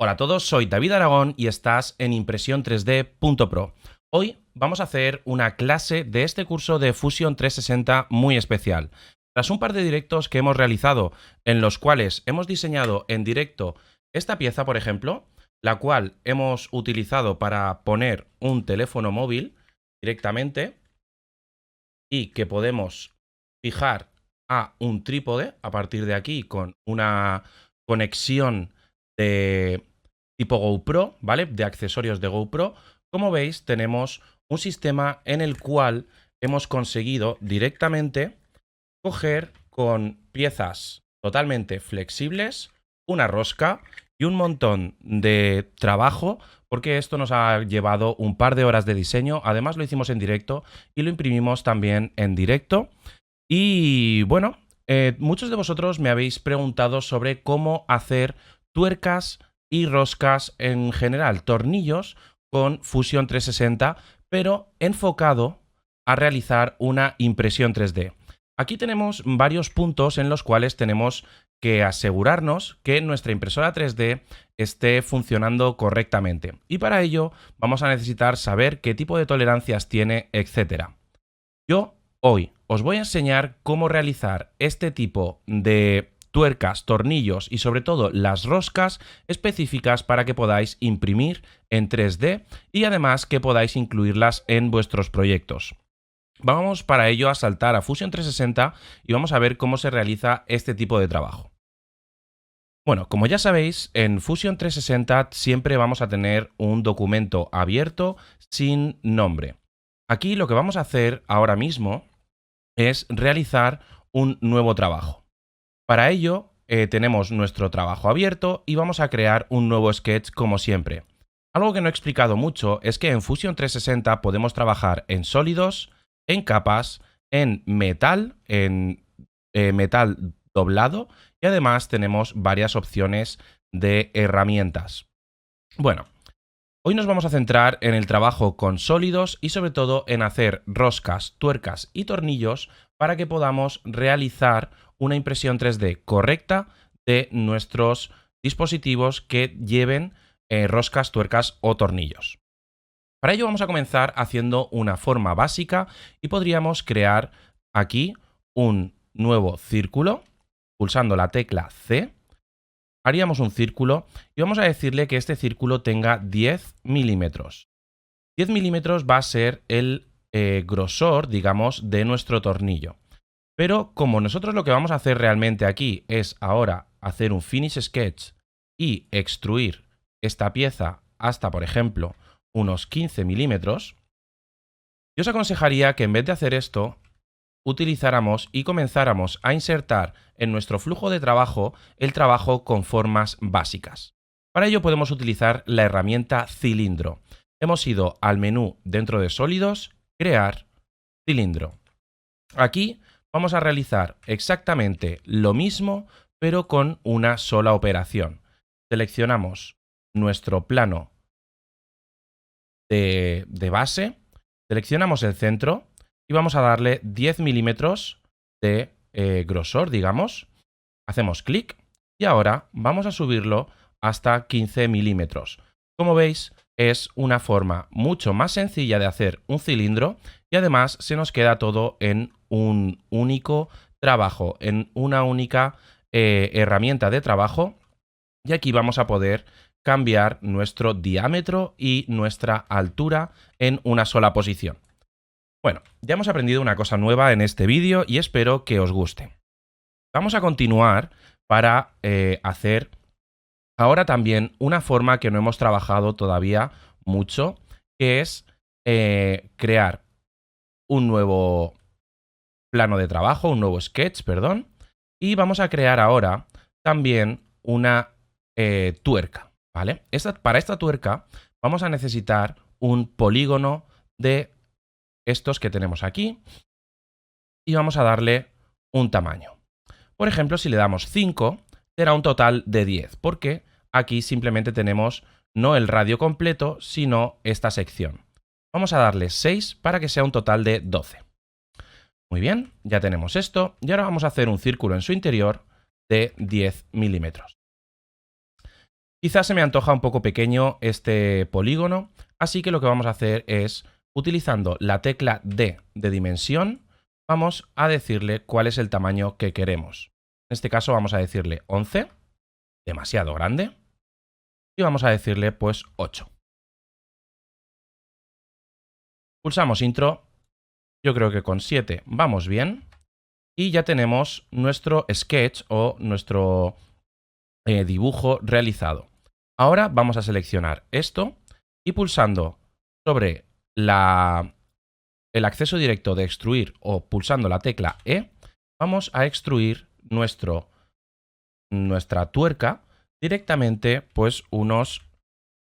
Hola a todos, soy David Aragón y estás en impresión3D.pro. Hoy vamos a hacer una clase de este curso de Fusion 360 muy especial. Tras un par de directos que hemos realizado en los cuales hemos diseñado en directo esta pieza, por ejemplo, la cual hemos utilizado para poner un teléfono móvil directamente y que podemos fijar a un trípode a partir de aquí con una conexión de tipo GoPro, ¿vale? De accesorios de GoPro. Como veis, tenemos un sistema en el cual hemos conseguido directamente coger con piezas totalmente flexibles, una rosca y un montón de trabajo, porque esto nos ha llevado un par de horas de diseño. Además lo hicimos en directo y lo imprimimos también en directo. Y bueno, muchos de vosotros me habéis preguntado sobre cómo hacer tuercas y roscas en general, tornillos con Fusion 360, pero enfocado a realizar una impresión 3D. Aquí tenemos varios puntos en los cuales tenemos que asegurarnos que nuestra impresora 3D esté funcionando correctamente. Y para ello vamos a necesitar saber qué tipo de tolerancias tiene, etc. Yo hoy os voy a enseñar cómo realizar este tipo de tuercas, tornillos y sobre todo las roscas específicas para que podáis imprimir en 3D y además que podáis incluirlas en vuestros proyectos. Vamos para ello a saltar a Fusion 360 y vamos a ver cómo se realiza este tipo de trabajo. Bueno, como ya sabéis, en Fusion 360 siempre vamos a tener un documento abierto sin nombre. Aquí lo que vamos a hacer ahora mismo es realizar un nuevo trabajo. Para ello, tenemos nuestro trabajo abierto y vamos a crear un nuevo sketch como siempre. Algo que no he explicado mucho es que en Fusion 360 podemos trabajar en sólidos, en capas, en metal doblado y además tenemos varias opciones de herramientas. Bueno, hoy nos vamos a centrar en el trabajo con sólidos y sobre todo en hacer roscas, tuercas y tornillos para que podamos realizar una impresión 3D correcta de nuestros dispositivos que lleven roscas, tuercas o tornillos. Para ello vamos a comenzar haciendo una forma básica y podríamos crear aquí un nuevo círculo pulsando la tecla C. Haríamos un círculo y vamos a decirle que este círculo tenga 10 milímetros. 10 milímetros va a ser el grosor, digamos, de nuestro tornillo. Pero como nosotros lo que vamos a hacer realmente aquí es ahora hacer un finish sketch y extruir esta pieza hasta, por ejemplo, unos 15 milímetros, yo os aconsejaría que en vez de hacer esto, utilizáramos y comenzáramos a insertar en nuestro flujo de trabajo el trabajo con formas básicas. Para ello podemos utilizar la herramienta cilindro. Hemos ido al menú dentro de sólidos, crear, cilindro. Aquí vamos a realizar exactamente lo mismo, pero con una sola operación. Seleccionamos nuestro plano de base, seleccionamos el centro y vamos a darle 10 milímetros de grosor, digamos. Hacemos clic y ahora vamos a subirlo hasta 15 milímetros. Como veis, es una forma mucho más sencilla de hacer un cilindro y además se nos queda todo en un único trabajo, en una única herramienta de trabajo. Y aquí vamos a poder cambiar nuestro diámetro y nuestra altura en una sola posición. Bueno, ya hemos aprendido una cosa nueva en este vídeo y espero que os guste. Vamos a continuar para hacer ahora también una forma que no hemos trabajado todavía mucho, que es crear un nuevo plano de trabajo, un nuevo sketch, perdón, y vamos a crear ahora también una tuerca, ¿vale? Para esta tuerca vamos a necesitar un polígono de estos que tenemos aquí y vamos a darle un tamaño. Por ejemplo, si le damos 5, será un total de 10, porque aquí simplemente tenemos no el radio completo, sino esta sección. Vamos a darle 6 para que sea un total de 12. Muy bien, ya tenemos esto y ahora vamos a hacer un círculo en su interior de 10 milímetros. Quizás se me antoja un poco pequeño este polígono, así que lo que vamos a hacer es, utilizando la tecla D de dimensión, vamos a decirle cuál es el tamaño que queremos. En este caso vamos a decirle 11, demasiado grande, y vamos a decirle pues 8. Pulsamos intro, yo creo que con 7 vamos bien, y ya tenemos nuestro sketch o nuestro dibujo realizado. Ahora vamos a seleccionar esto y pulsando sobre el acceso directo de extruir o pulsando la tecla E, vamos a extruir nuestra tuerca directamente pues unos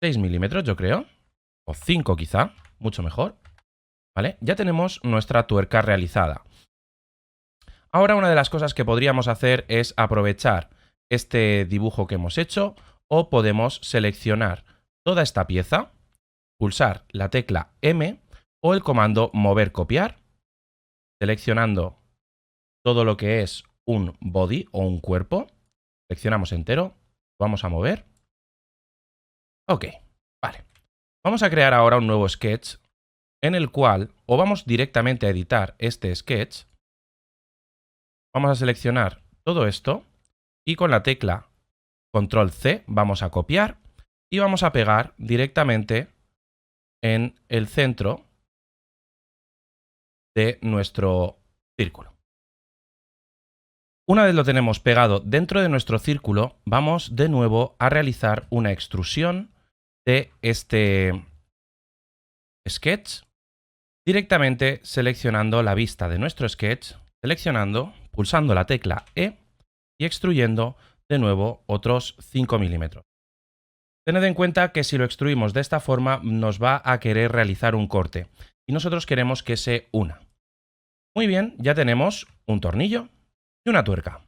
6 milímetros, yo creo, o 5 quizá, mucho mejor. ¿Vale? Ya tenemos nuestra tuerca realizada. Ahora una de las cosas que podríamos hacer es aprovechar este dibujo que hemos hecho o podemos seleccionar toda esta pieza, pulsar la tecla M o el comando mover copiar, seleccionando todo lo que es un body o un cuerpo, seleccionamos entero, vamos a mover. Ok, vale. Vamos a crear ahora un nuevo sketch en el cual o vamos directamente a editar este sketch. Vamos a seleccionar todo esto y con la tecla Control C vamos a copiar y vamos a pegar directamente en el centro de nuestro círculo. Una vez lo tenemos pegado dentro de nuestro círculo, vamos de nuevo a realizar una extrusión de este sketch, directamente seleccionando la vista de nuestro sketch, seleccionando, pulsando la tecla E y extruyendo de nuevo otros 5 milímetros. Tened en cuenta que si lo extruimos de esta forma nos va a querer realizar un corte y nosotros queremos que se una. Muy bien, ya tenemos un tornillo y una tuerca.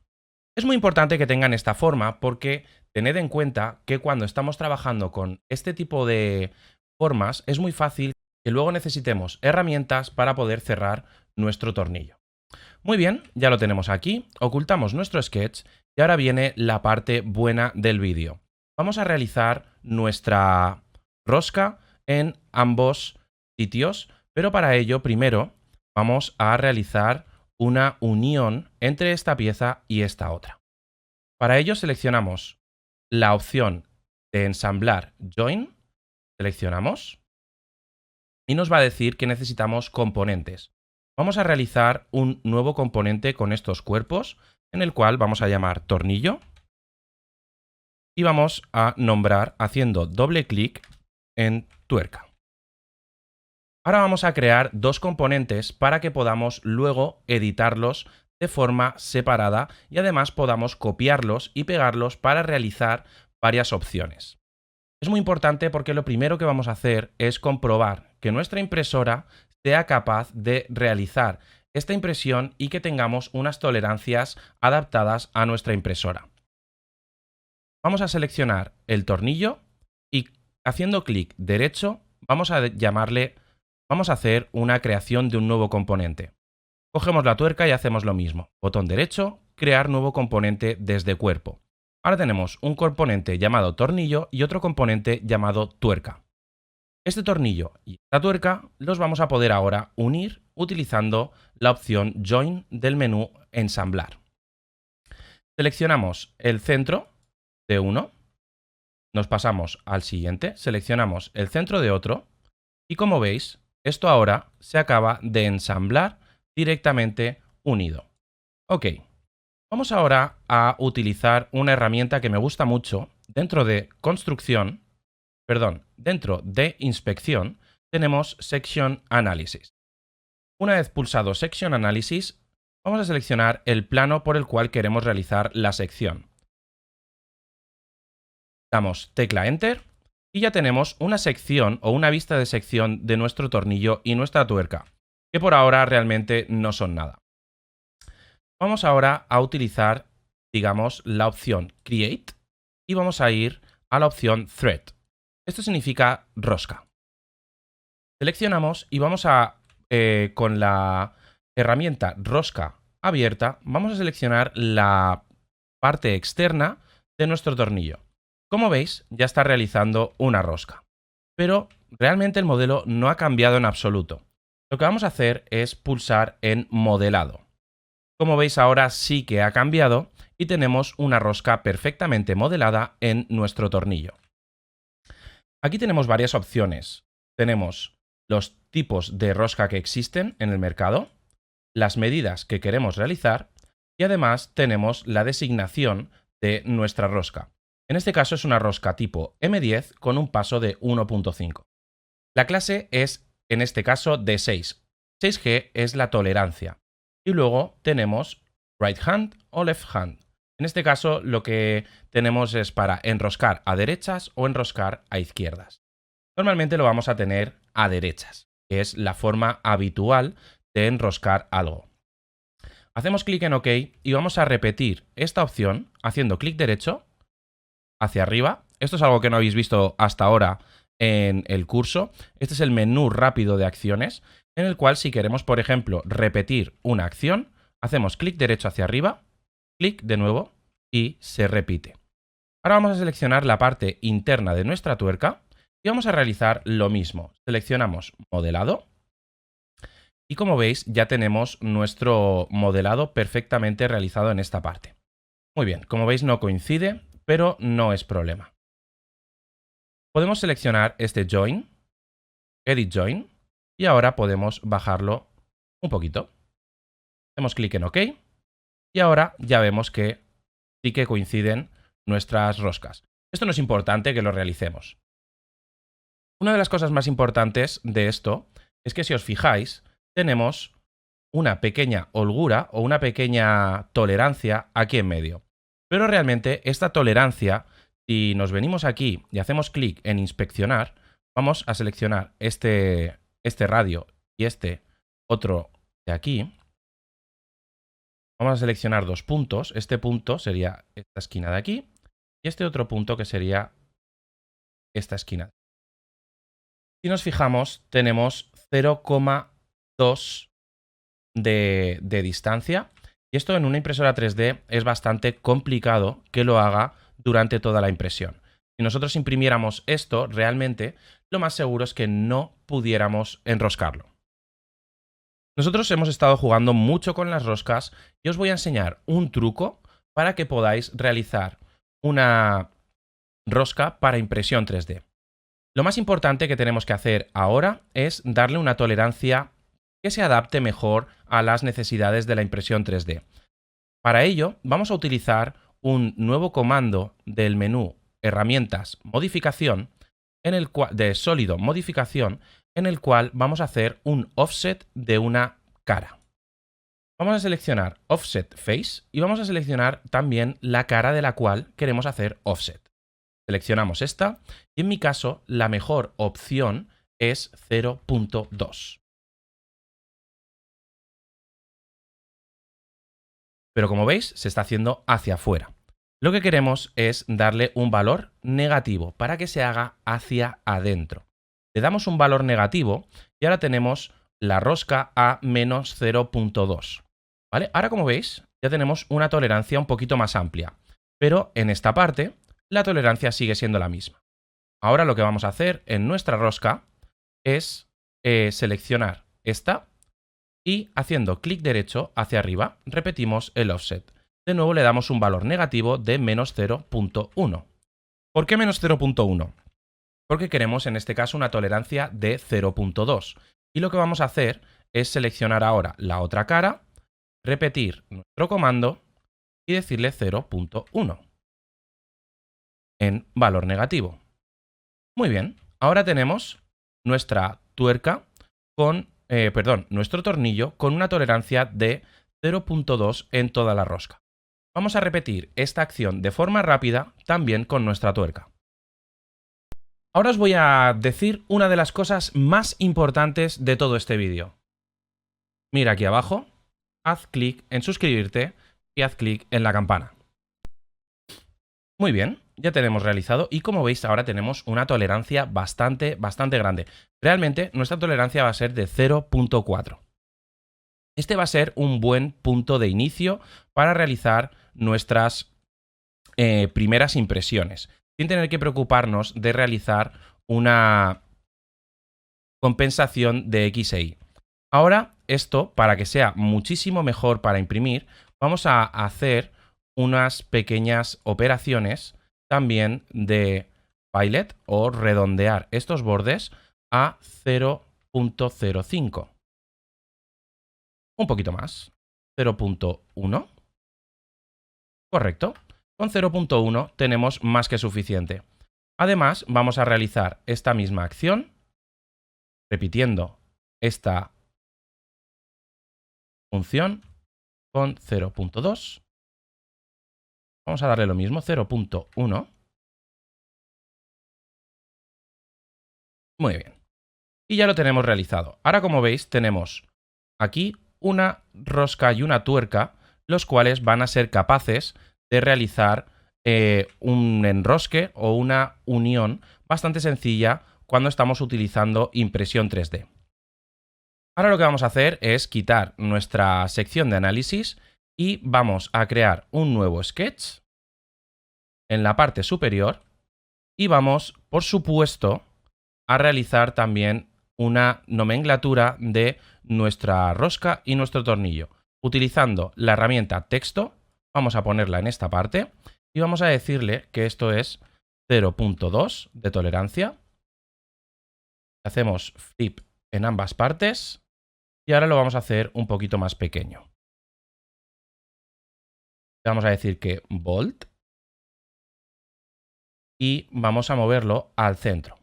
Es muy importante que tengan esta forma porque tened en cuenta que cuando estamos trabajando con este tipo de formas es muy fácil que luego necesitemos herramientas para poder cerrar nuestro tornillo. Muy bien, ya lo tenemos aquí, ocultamos nuestro sketch y ahora viene la parte buena del vídeo. Vamos a realizar nuestra rosca en ambos sitios, pero para ello primero vamos a realizar una unión entre esta pieza y esta otra. Para ello seleccionamos la opción de ensamblar Join, seleccionamos y nos va a decir que necesitamos componentes. Vamos a realizar un nuevo componente con estos cuerpos, en el cual vamos a llamar tornillo y vamos a nombrar haciendo doble clic en tuerca. Ahora vamos a crear dos componentes para que podamos luego editarlos de forma separada y además podamos copiarlos y pegarlos para realizar varias opciones. Es muy importante porque lo primero que vamos a hacer es comprobar que nuestra impresora sea capaz de realizar esta impresión y que tengamos unas tolerancias adaptadas a nuestra impresora. Vamos a seleccionar el tornillo y haciendo clic derecho vamos a hacer una creación de un nuevo componente. Cogemos la tuerca y hacemos lo mismo. Botón derecho, crear nuevo componente desde cuerpo. Ahora tenemos un componente llamado tornillo y otro componente llamado tuerca. Este tornillo y esta tuerca los vamos a poder ahora unir utilizando la opción Join del menú Ensamblar. Seleccionamos el centro de uno, nos pasamos al siguiente, seleccionamos el centro de otro y como veis, esto ahora se acaba de ensamblar directamente unido. Ok, vamos ahora a utilizar una herramienta que me gusta mucho dentro de construcción. Dentro de inspección tenemos Section Analysis. Una vez pulsado Section Analysis, vamos a seleccionar el plano por el cual queremos realizar la sección. Damos tecla Enter y ya tenemos una sección o una vista de sección de nuestro tornillo y nuestra tuerca, que por ahora realmente no son nada. Vamos ahora a utilizar, digamos, la opción Create y vamos a ir a la opción Thread. Esto significa rosca. Seleccionamos y vamos con la herramienta rosca abierta, vamos a seleccionar la parte externa de nuestro tornillo. Como veis, ya está realizando una rosca. Pero realmente el modelo no ha cambiado en absoluto. Lo que vamos a hacer es pulsar en modelado. Como veis, ahora sí que ha cambiado y tenemos una rosca perfectamente modelada en nuestro tornillo. Aquí tenemos varias opciones. Tenemos los tipos de rosca que existen en el mercado, las medidas que queremos realizar y además tenemos la designación de nuestra rosca. En este caso es una rosca tipo M10 con un paso de 1.5. La clase es, en este caso, de 6. 6G es la tolerancia. Y luego tenemos right hand o left hand. En este caso lo que tenemos es para enroscar a derechas o enroscar a izquierdas. Normalmente lo vamos a tener a derechas, que es la forma habitual de enroscar algo. Hacemos clic en OK y vamos a repetir esta opción haciendo clic derecho hacia arriba. Esto es algo que no habéis visto hasta ahora en el curso. Este es el menú rápido de acciones, en el cual si queremos, por ejemplo, repetir una acción, hacemos clic derecho hacia arriba, clic de nuevo y se repite. Ahora vamos a seleccionar la parte interna de nuestra tuerca y vamos a realizar lo mismo. Seleccionamos modelado y como veis ya tenemos nuestro modelado perfectamente realizado en esta parte. Muy bien, como veis no coincide, pero no es problema. Podemos seleccionar este Join, Edit Join, y ahora podemos bajarlo un poquito. Hacemos clic en OK y ahora ya vemos que sí que coinciden nuestras roscas. Esto no es importante que lo realicemos. Una de las cosas más importantes de esto es que si os fijáis, tenemos una pequeña holgura o una pequeña tolerancia aquí en medio. Pero realmente esta tolerancia, si nos venimos aquí y hacemos clic en inspeccionar, vamos a seleccionar este radio y este otro de aquí. Vamos a seleccionar dos puntos. Este punto sería esta esquina de aquí y este otro punto que sería esta esquina. Si nos fijamos, tenemos 0,2 de distancia. Y esto en una impresora 3D es bastante complicado que lo haga durante toda la impresión. Si nosotros imprimiéramos esto, realmente lo más seguro es que no pudiéramos enroscarlo. Nosotros hemos estado jugando mucho con las roscas y os voy a enseñar un truco para que podáis realizar una rosca para impresión 3D. Lo más importante que tenemos que hacer ahora es darle una tolerancia que se adapte mejor a las necesidades de la impresión 3D. Para ello, vamos a utilizar un nuevo comando del menú Herramientas, Modificación, de sólido Modificación, en el cual vamos a hacer un offset de una cara. Vamos a seleccionar Offset Face y vamos a seleccionar también la cara de la cual queremos hacer offset. Seleccionamos esta y en mi caso la mejor opción es 0.2. Pero como veis, se está haciendo hacia afuera. Lo que queremos es darle un valor negativo para que se haga hacia adentro. Le damos un valor negativo y ahora tenemos la rosca a menos 0.2. ¿Vale? Ahora, como veis, ya tenemos una tolerancia un poquito más amplia. Pero en esta parte, la tolerancia sigue siendo la misma. Ahora lo que vamos a hacer en nuestra rosca es seleccionar esta y haciendo clic derecho hacia arriba repetimos el offset. De nuevo le damos un valor negativo de menos 0.1. ¿Por qué menos 0.1? Porque queremos en este caso una tolerancia de 0.2. Y lo que vamos a hacer es seleccionar ahora la otra cara, repetir nuestro comando y decirle 0.1 en valor negativo. Muy bien, ahora tenemos nuestra tuerca con nuestro tornillo con una tolerancia de 0.2 en toda la rosca. Vamos a repetir esta acción de forma rápida también con nuestra tuerca. Ahora os voy a decir una de las cosas más importantes de todo este vídeo. Mira aquí abajo, haz clic en suscribirte y haz clic en la campana. Muy bien, ya tenemos realizado y como veis ahora tenemos una tolerancia bastante grande. Realmente nuestra tolerancia va a ser de 0.4. Este va a ser un buen punto de inicio para realizar nuestras primeras impresiones. sin tener que preocuparnos de realizar una compensación de X e Y. Ahora, esto, para que sea muchísimo mejor para imprimir, vamos a hacer unas pequeñas operaciones también de Pilot o redondear estos bordes a 0.05. Un poquito más. 0.1. Correcto. Con 0.1 tenemos más que suficiente. Además, vamos a realizar esta misma acción, repitiendo esta función con 0.2. Vamos a darle lo mismo, 0.1. Muy bien. Y ya lo tenemos realizado. Ahora, como veis, tenemos aquí una rosca y una tuerca, los cuales van a ser capaces de realizar un enrosque o una unión bastante sencilla cuando estamos utilizando impresión 3D. Ahora lo que vamos a hacer es quitar nuestra sección de análisis y vamos a crear un nuevo sketch en la parte superior y vamos, por supuesto, a realizar también una nomenclatura de nuestra rosca y nuestro tornillo. Utilizando la herramienta texto, vamos a ponerla en esta parte y vamos a decirle que esto es 0.2 de tolerancia. Hacemos flip en ambas partes y ahora lo vamos a hacer un poquito más pequeño. Le vamos a decir que bold y vamos a moverlo al centro.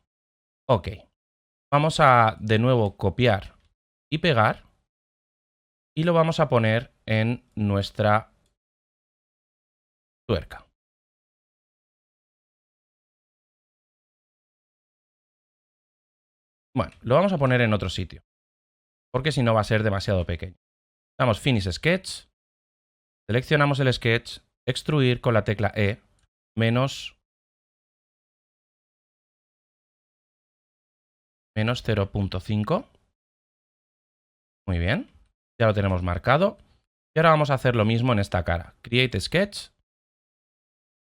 Ok. Vamos a de nuevo copiar y pegar y lo vamos a poner en nuestra tuerca. Bueno, lo vamos a poner en otro sitio, porque si no va a ser demasiado pequeño. Damos Finish Sketch, seleccionamos el sketch, extruir con la tecla E, menos 0.5. Muy bien, ya lo tenemos marcado. Y ahora vamos a hacer lo mismo en esta cara. Create Sketch,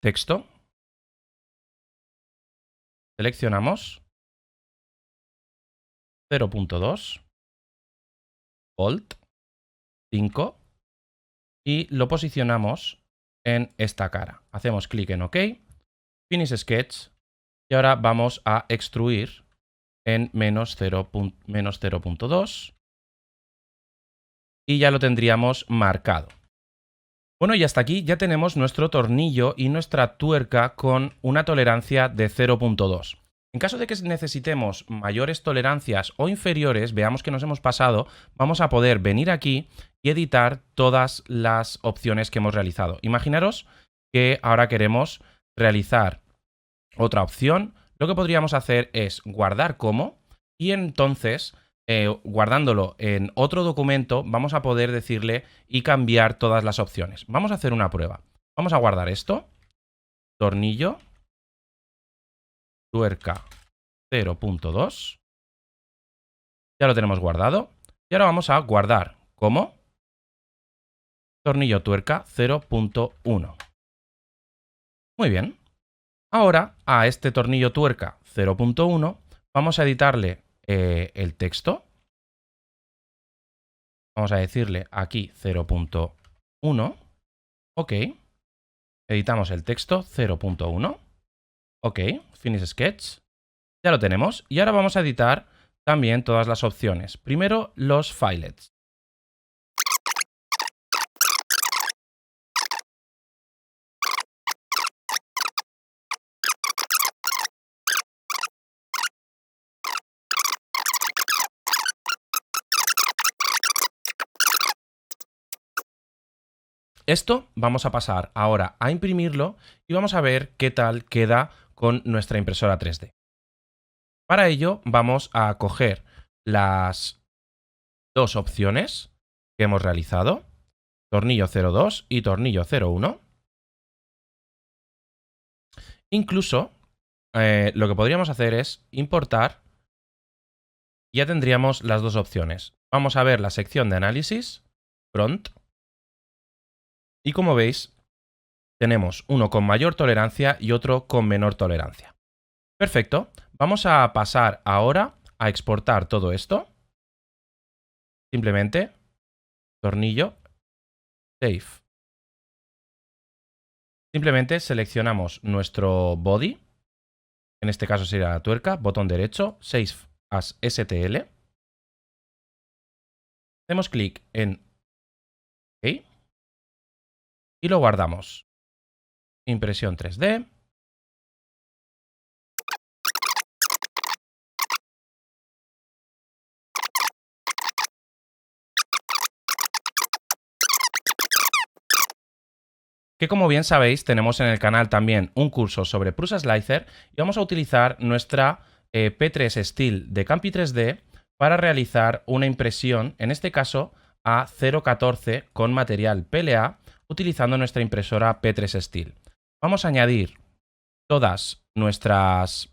texto, seleccionamos 0.2, Bold, 5 y lo posicionamos en esta cara. Hacemos clic en OK, Finish Sketch y ahora vamos a extruir en menos 0.2 y ya lo tendríamos marcado. Bueno, y hasta aquí ya tenemos nuestro tornillo y nuestra tuerca con una tolerancia de 0.2. En caso de que necesitemos mayores tolerancias o inferiores, veamos que nos hemos pasado, vamos a poder venir aquí y editar todas las opciones que hemos realizado. Imaginaros que ahora queremos realizar otra opción. Lo que podríamos hacer es guardar como y entonces, guardándolo en otro documento, vamos a poder decirle y cambiar todas las opciones. Vamos a hacer una prueba. Vamos a guardar esto. Tornillo. Tuerca 0.2. Ya lo tenemos guardado. Y ahora vamos a guardar como tornillo tuerca 0.1. Muy bien. Ahora a este tornillo tuerca 0.1 vamos a editarle el texto. Vamos a decirle aquí 0.1. Ok. Editamos el texto 0.1. Ok. Finish Sketch. Ya lo tenemos. Y ahora vamos a editar también todas las opciones. Primero los filets. Esto vamos a pasar ahora a imprimirlo y vamos a ver qué tal queda con nuestra impresora 3D. Para ello vamos a coger las dos opciones que hemos realizado, tornillo 0.2 y tornillo 0.1. Incluso lo que podríamos hacer es importar y ya tendríamos las dos opciones. Vamos a ver la sección de análisis, Front, y como veis Tenemos uno con mayor tolerancia y otro con menor tolerancia. Perfecto. Vamos a pasar ahora a exportar todo esto. Simplemente, tornillo, Save. Simplemente seleccionamos nuestro body. En este caso sería la tuerca, botón derecho, Save as STL. Hacemos clic en OK y lo guardamos. Impresión 3D. Que como bien sabéis, tenemos en el canal también un curso sobre Prusa Slicer y vamos a utilizar nuestra P3 Steel de Campi 3D para realizar una impresión, en este caso a 0.14 con material PLA, utilizando nuestra impresora P3 Steel. Vamos a añadir todas nuestras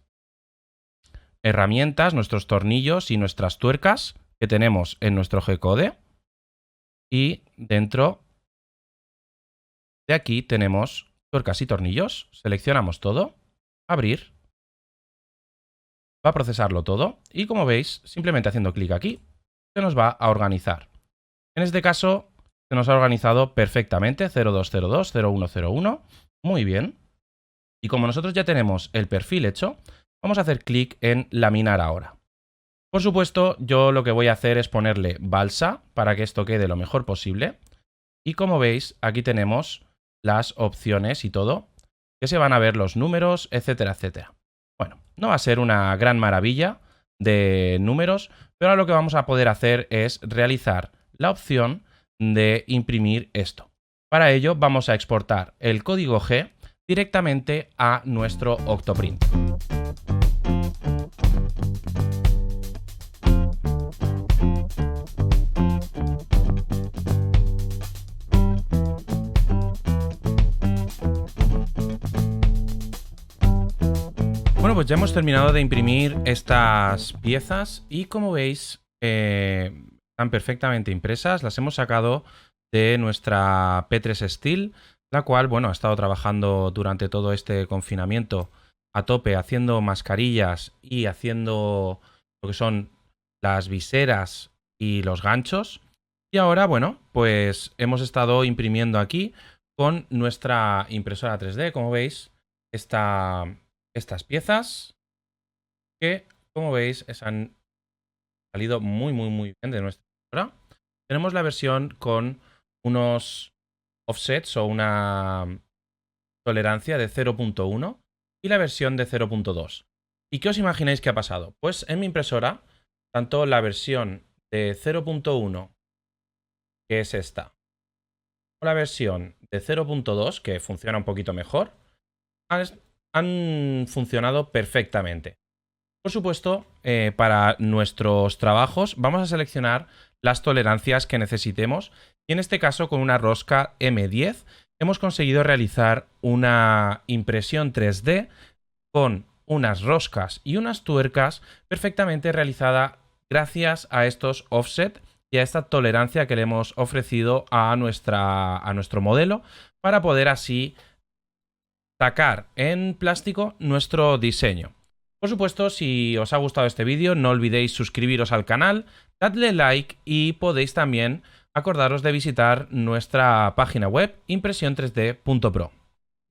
herramientas, nuestros tornillos y nuestras tuercas que tenemos en nuestro G-Code. Y dentro de aquí tenemos tuercas y tornillos. Seleccionamos todo, abrir. Va a procesarlo todo y como veis, simplemente haciendo clic aquí, se nos va a organizar. En este caso, se nos ha organizado perfectamente, 0202, 0101, muy bien. Y como nosotros ya tenemos el perfil hecho, vamos a hacer clic en laminar ahora. Por supuesto, yo lo que voy a hacer es ponerle balsa para que esto quede lo mejor posible. Y como veis, aquí tenemos las opciones y todo, que se van a ver los números, etcétera, etcétera. Bueno, no va a ser una gran maravilla de números, pero ahora lo que vamos a poder hacer es realizar la opción de imprimir esto. Para ello vamos a exportar el código G directamente a nuestro Octoprint. Bueno, pues ya hemos terminado de imprimir estas piezas y como veis están perfectamente impresas. Las hemos sacado de nuestra P3 Steel, la cual, bueno, ha estado trabajando durante todo este confinamiento a tope haciendo mascarillas y haciendo lo que son las viseras y los ganchos. Y ahora, bueno, pues hemos estado imprimiendo aquí con nuestra impresora 3D, como veis, estas piezas que, como veis, han salido muy bien de nuestra impresora. Tenemos la versión con unos offsets o una tolerancia de 0.1 y la versión de 0.2. ¿Y qué os imagináis que ha pasado? Pues en mi impresora, tanto la versión de 0.1, que es esta, o la versión de 0.2, que funciona un poquito mejor, han funcionado perfectamente. Por supuesto, para nuestros trabajos vamos a seleccionar las tolerancias que necesitemos y en este caso con una rosca M10 hemos conseguido realizar una impresión 3D con unas roscas y unas tuercas perfectamente realizada gracias a estos offset y a esta tolerancia que le hemos ofrecido a nuestro modelo para poder así sacar en plástico nuestro diseño. Por supuesto, si os ha gustado este vídeo, no olvidéis suscribiros al canal, dadle like y podéis también acordaros de visitar nuestra página web impresion3d.pro.